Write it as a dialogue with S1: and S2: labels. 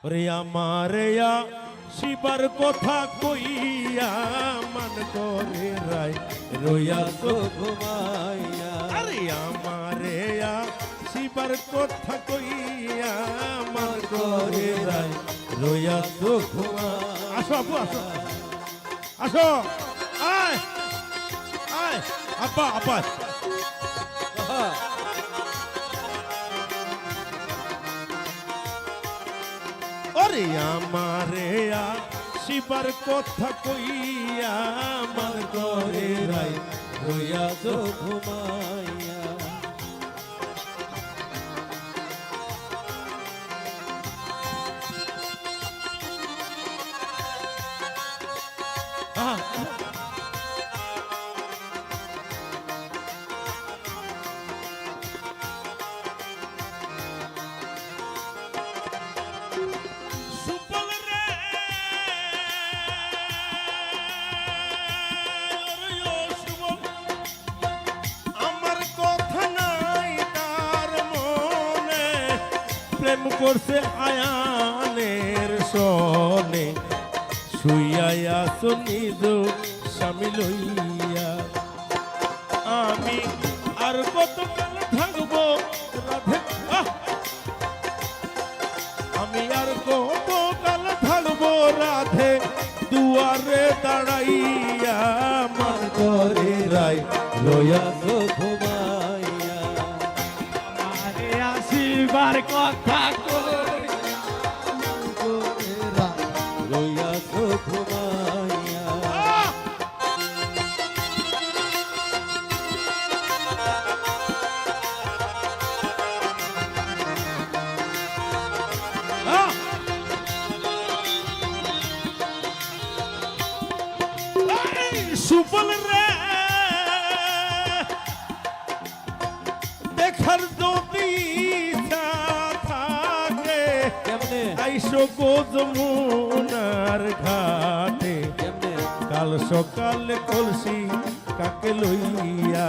S1: রে আমারে শিবার কথা কইয়া মান করে রাই রইয়া তো
S2: ঘুমাইয়া
S1: আরে আমারে শিবার কথা কইয়া মান করে রাই রইয়া তো ঘুমা আসো আপু আসো আসো আয় আয় আপা আপা ওরে আমারে শিবার কথা কইয়া মান করে রাই রইয়া তো
S2: ঘুমাইয়া
S1: প্রেম করছে আয়ানের সনে শুইয়া নিজ স্বামী লইয়া আমি আর কতকাল থাকবো রাধে আমি আর কতকাল থাকবো রাধে দুয়ারে দাঁড়াইয়া মান করে রাই লইয়া
S2: তো ঘুমাইয়া
S3: আমারে আসিবার কথা
S2: রইয়া তো ঘুমাইয়া
S1: সুফল রে দেখার যদি থাকে
S2: কেমনে
S1: আইসো গো যমুনার ঘাটে
S2: কেমনে
S1: কাল সকালে কলসি কাকে লইয়া